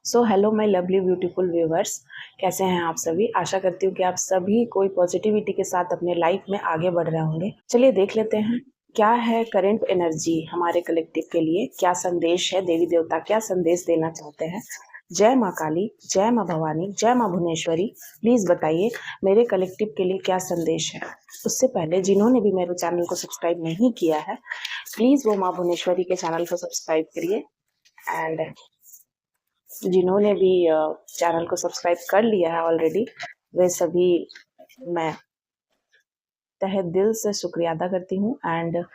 So hello my lovely beautiful viewers, कैसे हैं आप सभी। आशा करती हूँ कि आप सभी कोई पॉजिटिविटी के साथ अपने लाइफ में आगे बढ़ रहे होंगे। चलिए देख लेते हैं क्या है करंट एनर्जी हमारे कलेक्टिव के लिए, क्या संदेश है, देवी देवता क्या संदेश देना चाहते हैं। जय माँ काली, जय माँ भवानी, जय माँ भुवनेश्वरी, प्लीज़ बताइए मेरे कलेक्टिव के लिए क्या संदेश है। उससे पहले जिन्होंने भी मेरे चैनल को सब्सक्राइब नहीं किया है, प्लीज़ वो माँ भुवनेश्वरी के चैनल को सब्सक्राइब करिए। एंड जिन्होंने भी चैनल को सब्सक्राइब कर लिया है ऑलरेडी, वे सभी मैं तहे दिल से शुक्रिया अदा करती हूँ। एंड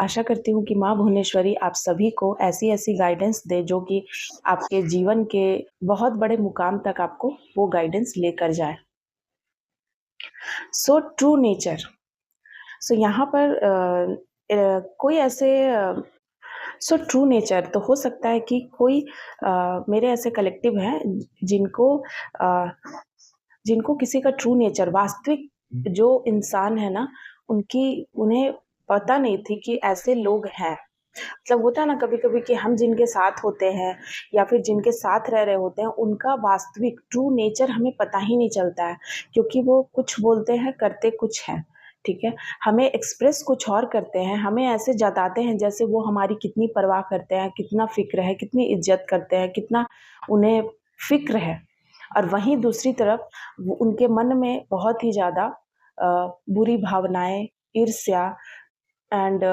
आशा करती हूँ कि माँ भुवनेश्वरी आप सभी को ऐसी ऐसी गाइडेंस दे जो कि आपके जीवन के बहुत बड़े मुकाम तक आपको वो गाइडेंस लेकर जाए। सो ट्रू नेचर, सो यहाँ पर कोई ऐसे सो ट्रू नेचर तो हो सकता है कि कोई मेरे ऐसे कलेक्टिव हैं जिनको किसी का ट्रू नेचर, वास्तविक जो इंसान है ना, उन्हें पता नहीं थी कि ऐसे लोग हैं। मतलब होता है ना कभी कभी कि हम जिनके साथ होते हैं या फिर जिनके साथ रह रहे होते हैं, उनका वास्तविक ट्रू नेचर हमें पता ही नहीं चलता है, क्योंकि वो कुछ बोलते हैं करते कुछ है। ठीक है, हमें एक्सप्रेस कुछ और करते हैं, हमें ऐसे जताते हैं जैसे वो हमारी कितनी परवाह करते हैं, कितना फिक्र है, कितनी इज्जत करते हैं, कितना उन्हें फिक्र है। और वहीं दूसरी तरफ उनके मन में बहुत ही ज़्यादा बुरी भावनाएं, ईर्ष्या एंड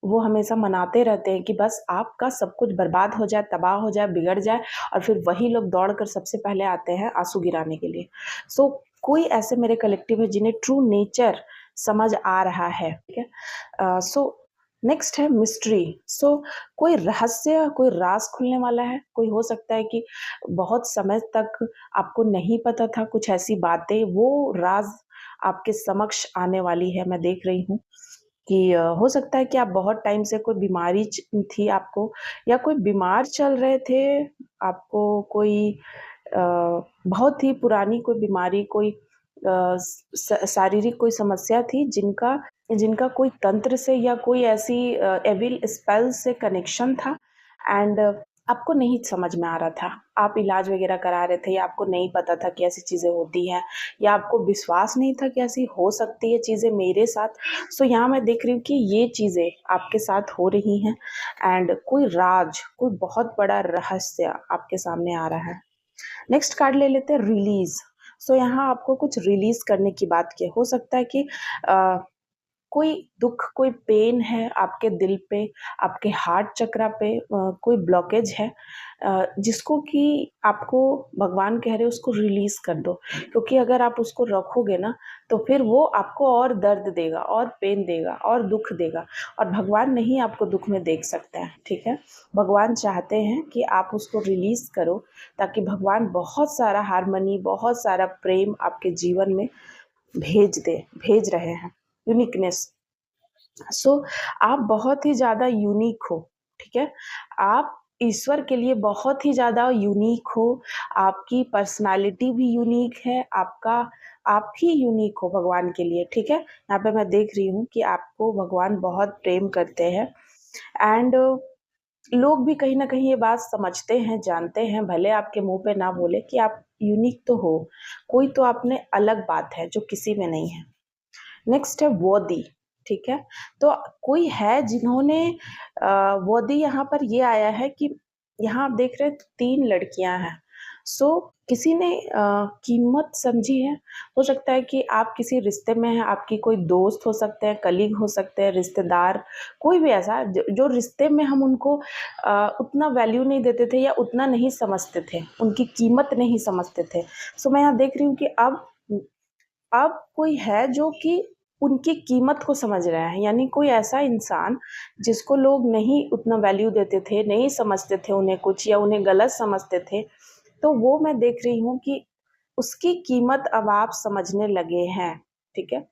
वो हमेशा मनाते रहते हैं कि बस आपका सब कुछ बर्बाद हो जाए, तबाह हो जाए, बिगड़ जाए। और फिर वही लोग दौड़कर सबसे पहले आते हैं आंसू गिराने के लिए। सो कोई ऐसे मेरे कलेक्टिव है जिन्हें ट्रू नेचर समझ आ रहा है। ठीक है, सो नेक्स्ट है मिस्ट्री। सो कोई रहस्य, कोई राज खुलने वाला है। कोई हो सकता है कि बहुत समय तक आपको नहीं पता था कुछ ऐसी बातें, वो राज आपके समक्ष आने वाली है। मैं देख रही हूँ कि हो सकता है कि आप बहुत टाइम से कोई बीमारी थी आपको, या कोई बीमार चल रहे थे आपको, कोई बहुत ही पुरानी कोई बीमारी, कोई शारीरिक कोई समस्या थी जिनका जिनका कोई तंत्र से या कोई ऐसी एविल स्पेल से कनेक्शन था। एंड आपको नहीं समझ में आ रहा था, आप इलाज वगैरह करा रहे थे या आपको नहीं पता था कि ऐसी चीज़ें होती हैं, या आपको विश्वास नहीं था कि ऐसी हो सकती है चीज़ें मेरे साथ। सो यहाँ मैं देख रही हूँ कि ये चीज़ें आपके साथ हो रही हैं। एंड कोई राज, कोई बहुत बड़ा रहस्य आपके सामने आ रहा है। नेक्स्ट कार्ड ले लेते हैं, रिलीज। सो यहाँ आपको कुछ रिलीज करने की बात की। हो सकता है कि कोई दुख, कोई पेन है आपके दिल पे, आपके हार्ट चक्रा पे, कोई ब्लॉकेज है जिसको कि आपको भगवान कह रहे हैं उसको रिलीज कर दो। क्योंकि अगर आप उसको रखोगे ना, तो फिर वो आपको और दर्द देगा, और पेन देगा, और दुख देगा। और भगवान नहीं आपको दुख में देख सकते हैं। ठीक है, भगवान चाहते हैं कि आप उसको रिलीज करो, ताकि भगवान बहुत सारा हार्मनी, बहुत सारा प्रेम आपके जीवन में भेज रहे हैं, यूनिकनेस। सो आप बहुत ही ज़्यादा यूनिक हो। ठीक है, आप ईश्वर के लिए बहुत ही ज़्यादा यूनिक हो। आपकी पर्सनालिटी भी यूनिक है, आप ही यूनिक हो भगवान के लिए। ठीक है, यहाँ पे मैं देख रही हूँ कि आपको भगवान बहुत प्रेम करते हैं। एंड लोग भी कहीं ना कहीं ये बात समझते हैं, जानते हैं, भले आपके मुंह पे ना बोले कि आप यूनिक तो हो, कोई तो आप में अलग बात है जो किसी में नहीं है। नेक्स्ट है वोदी। ठीक है, तो कोई है जिन्होंने वोदी, यहाँ पर ये आया है कि यहाँ आप देख रहे हैं 3 लड़कियां हैं। सो किसी ने कीमत समझी है। हो सकता है कि आप किसी रिश्ते में हैं, आपकी कोई दोस्त हो सकते हैं, कलीग हो सकते हैं, रिश्तेदार, कोई भी ऐसा जो रिश्ते में हम उनको उतना वैल्यू नहीं देते थे, या उतना नहीं समझते थे, उनकी कीमत नहीं समझते थे। सो मैं यहाँ देख रही हूँ कि अब कोई है जो कि उनकी कीमत को समझ रहा है। यानी कोई ऐसा इंसान जिसको लोग नहीं उतना वैल्यू देते थे, नहीं समझते थे उन्हें कुछ, या उन्हें गलत समझते थे, तो वो मैं देख रही हूँ कि उसकी कीमत अब आप समझने लगे हैं। ठीक है,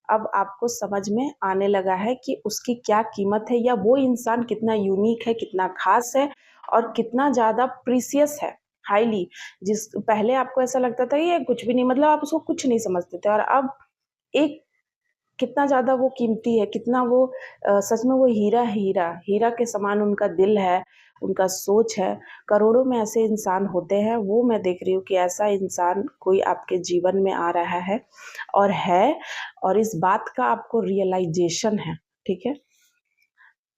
अब आपको समझ में आने लगा है कि उसकी क्या कीमत है, या वो इंसान कितना यूनिक है, कितना खास है, और कितना ज़्यादा प्रीसियस है, हाईली। जिस पहले आपको ऐसा लगता था ये कुछ भी नहीं, मतलब आप उसको कुछ नहीं समझते थे, और अब एक कितना ज़्यादा वो कीमती है, कितना वो सच में वो हीरा है, हीरा हीरा के समान उनका दिल है। उनका सोच है, करोड़ों में ऐसे इंसान होते हैं, वो मैं देख रही हूँ कि ऐसा इंसान कोई आपके जीवन में आ रहा है और इस बात का आपको रियलाइजेशन है, ठीक है?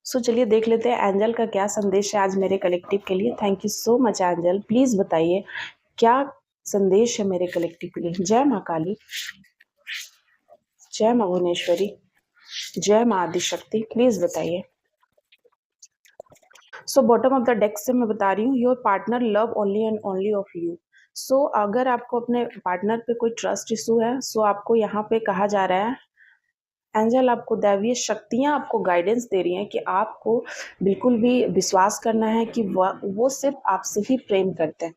सो चलिए देख लेते हैं एंजल का क्या संदेश है आज मेरे कलेक्टिव के लिए। Thank you so much angel. Please बताइए क्या संदेश है मेरे कलेक्टिव के लिए। जय माँ काली, जय माँ भुवनेश्वरी, जय माँ आदिशक्ति। प्लीज़ बताइए। So bottom of the deck से मैं बता रही हूँ, your partner love only and only of you. So अगर आपको अपने पार्टनर पे कोई ट्रस्ट इशू है, सो आपको यहाँ पे कहा जा रहा है, एंजल आपको दैवीय शक्तियाँ आपको गाइडेंस दे रही हैं कि आपको बिल्कुल भी विश्वास करना है कि वो सिर्फ आपसे ही प्रेम करते हैं,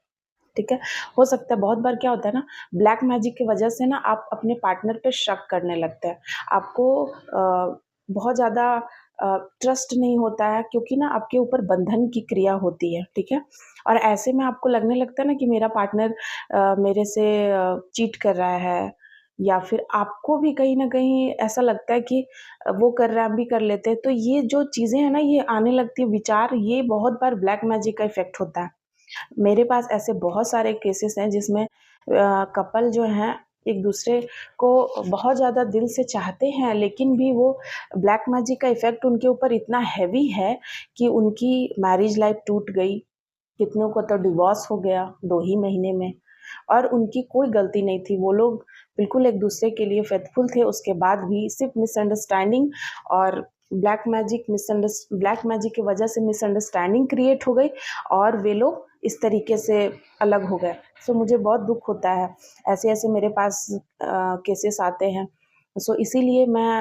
ठीक है? हो सकता है बहुत बार क्या होता है ना, ब्लैक मैजिक की वजह से ना आप अपने पार्टनर पे शक करने लगते हैं। आपको बहुत ज़्यादा ट्रस्ट नहीं होता है क्योंकि ना आपके ऊपर बंधन की क्रिया होती है, ठीक है? और ऐसे में आपको लगने लगता है ना कि मेरा पार्टनर मेरे से चीट कर रहा है, या फिर आपको भी कहीं न कहीं ऐसा लगता है कि वो कर रहा है, हम भी कर लेते हैं। तो ये जो चीज़ें हैं ना, ये आने लगती है विचार, ये बहुत बार ब्लैक मैजिक का इफ़ेक्ट होता है। मेरे पास ऐसे बहुत सारे केसेस हैं जिसमें कपल जो हैं एक दूसरे को बहुत ज़्यादा दिल से चाहते हैं, लेकिन भी वो ब्लैक मैजिक का इफ़ेक्ट उनके ऊपर इतना हैवी है कि उनकी मैरिज लाइफ टूट गई। कितनों को तो डिवोर्स हो गया 2 ही महीने में, और उनकी कोई गलती नहीं थी। वो लोग बिल्कुल एक दूसरे के लिए फेथफुल थे, उसके बाद भी सिर्फ मिसअंडरस्टैंडिंग और ब्लैक मैजिक की वजह से मिसअंडरस्टैंडिंग क्रिएट हो गई और वे लोग इस तरीके से अलग हो गए। सो मुझे बहुत दुख होता है, ऐसे-ऐसे मेरे पास केसेस आते हैं। सो इसीलिए मैं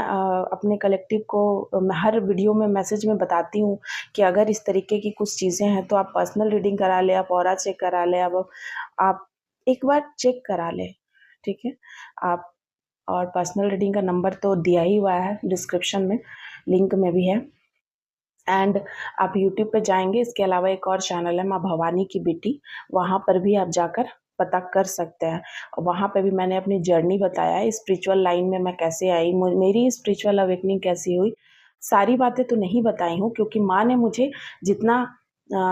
अपने कलेक्टिव को मैं हर वीडियो में मैसेज में बताती हूँ कि अगर इस तरीके की कुछ चीज़ें हैं तो आप पर्सनल रीडिंग करा लें, आप ऑरा चेक करा लें, अब आप एक बार चेक करा लें, ठीक है? आप और पर्सनल रीडिंग का नंबर तो दिया ही हुआ है डिस्क्रिप्शन में, लिंक में भी है। एंड आप यूट्यूब पे जाएँगे, इसके अलावा एक और चैनल है माँ भवानी की बेटी, वहाँ पर भी आप जाकर पता कर सकते हैं। वहाँ पे भी मैंने अपनी जर्नी बताया है, स्पिरिचुअल लाइन में मैं कैसे आई, मेरी स्पिरिचुअल अवेकनिंग कैसी हुई। सारी बातें तो नहीं बताई हूँ क्योंकि माँ ने मुझे जितना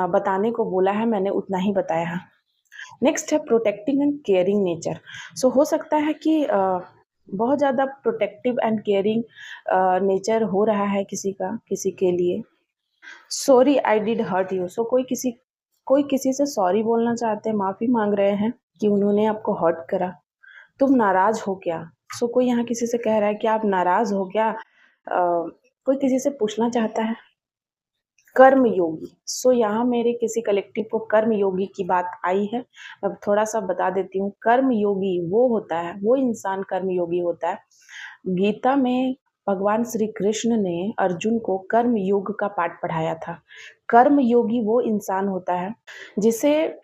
बताने को बोला है मैंने उतना ही बताया है। नेक्स्ट है प्रोटेक्टिंग एंड केयरिंग नेचर। सो हो सकता है कि बहुत ज़्यादा प्रोटेक्टिव एंड केयरिंग नेचर हो रहा है किसी के लिए। Sorry I did hurt you. So कोई किसी से सॉरी बोलना चाहते हैं, माफ़ी मांग रहे हैं कि उन्होंने आपको हर्ट करा। तुम नाराज़ हो क्या? सो कोई यहाँ किसी से कह रहा है कि आप नाराज़ हो क्या? कोई किसी से पूछना चाहता है। कर्म योगी। सो यहाँ मेरे किसी कलेक्टिव को कर्म योगी की बात आई है। अब थोड़ा सा बता देती हूँ। कर्म योगी वो होता है, वो इंसान कर्म योगी होता है। गीता में भगवान श्री कृष्ण ने अर्जुन को कर्म योग का पाठ पढ़ाया था। कर्म योगी वो इंसान होता है जिसे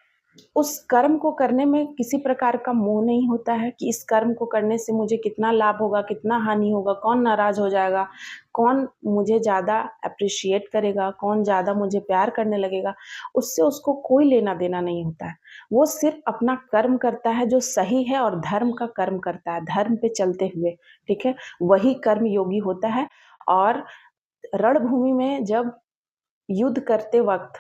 उस कर्म को करने में किसी प्रकार का मोह नहीं होता है कि इस कर्म को करने से मुझे कितना लाभ होगा, कितना हानि होगा, कौन नाराज़ हो जाएगा, कौन मुझे ज़्यादा एप्रिशिएट करेगा, कौन ज़्यादा मुझे प्यार करने लगेगा, उससे उसको कोई लेना-देना नहीं होता है। वो सिर्फ़ अपना कर्म करता है जो सही है और धर्म का कर्म करता है, धर्म पे चलते हुए, ठीक है? वही कर्म योगी होता है। और रणभूमि में जब युद्ध करते वक्त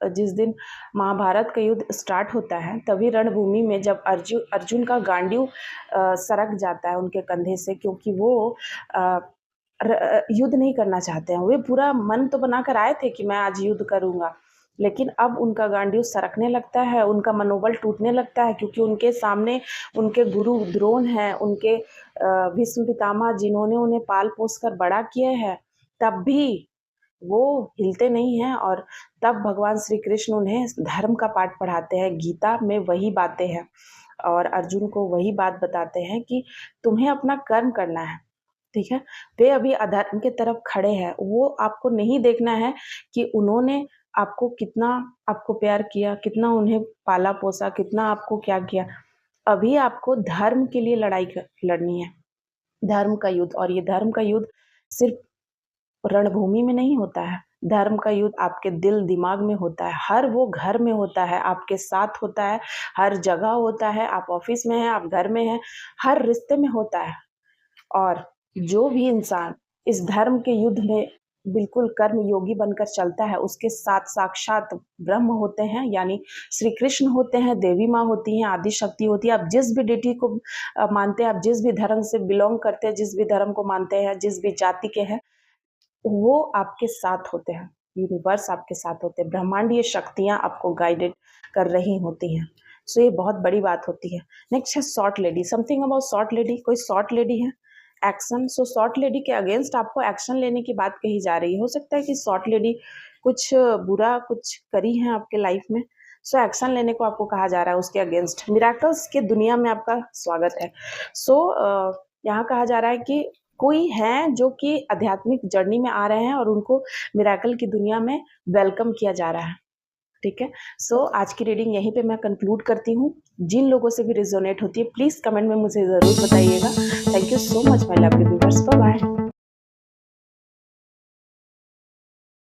जिस दिन महाभारत का युद्ध स्टार्ट होता है, तभी रणभूमि में जब अर्जुन का गांडीव सरक जाता है उनके कंधे से, क्योंकि वो युद्ध नहीं करना चाहते हैं। वे पूरा मन तो बनाकर आए थे कि मैं आज युद्ध करूंगा, लेकिन अब उनका गांडीव सरकने लगता है, उनका मनोबल टूटने लगता है, क्योंकि उनके सामने उनके गुरु द्रोण हैं, उनके भीष्म पितामह जिन्होंने उन्हें पाल पोस कर बड़ा किया है, तब भी वो हिलते नहीं हैं। और तब भगवान श्री कृष्ण उन्हें धर्म का पाठ पढ़ाते हैं। गीता में वही बातें हैं और अर्जुन को वही बात बताते हैं कि तुम्हें अपना कर्म करना है, ठीक है? वे अभी अधर्म के तरफ खड़े हैं। वो आपको नहीं देखना है कि उन्होंने आपको प्यार किया, कितना उन्हें पाला-पोसा, कितना आपको क्या किया। अभी आपको धर्म के लिए लड़नी है, धर्म का युद्ध। और ये धर्म का युद्ध सिर्फ़ रणभूमि में नहीं होता है, धर्म का युद्ध आपके दिल दिमाग में होता है, हर वो घर में होता है, आपके साथ होता है, हर जगह होता है, आप ऑफिस में हैं, आप घर में हैं, हर रिश्ते में होता है। और जो भी इंसान इस धर्म के युद्ध में बिल्कुल कर्म योगी बनकर चलता है, उसके साथ साक्षात ब्रह्म होते हैं, यानी श्री कृष्ण होते हैं, देवी माँ होती हैं, आदि शक्ति होती है। आप जिस भी डेटी को मानते हैं, आप जिस भी धर्म से बिलोंग करते हैं, जिस भी धर्म को मानते हैं, जिस भी जाति के हैं, वो आपके साथ होते हैं। यूनिवर्स आपके साथ होते हैं, ब्रह्मांडीय शक्तियाँ आपको गाइडेड कर रही होती हैं। सो ये बहुत बड़ी बात होती है। नेक्स्ट है short lady, something about short lady. कोई शॉर्ट लेडी है, एक्शन। सो शॉर्ट लेडी के अगेंस्ट आपको एक्शन लेने की बात कही जा रही है। हो सकता है कि शॉर्ट लेडी कुछ बुरा कुछ करी है आपके लाइफ में, सो एक्शन लेने को आपको कहा जा रहा है उसके अगेंस्ट। मिराकल्स के दुनिया में आपका स्वागत है। सो यहाँ कहा जा रहा है कि कोई है जो कि आध्यात्मिक जर्नी में आ रहे हैं और उनको मिराकल की दुनिया में वेलकम किया जा रहा है। ठीक है, सो आज की रीडिंग यहीं पे मैं कंक्लूड करती हूँ। जिन लोगों से भी रिजोनेट होती है प्लीज़ कमेंट में मुझे ज़रूर बताइएगा। Thank you so much my lovely viewers, bye bye.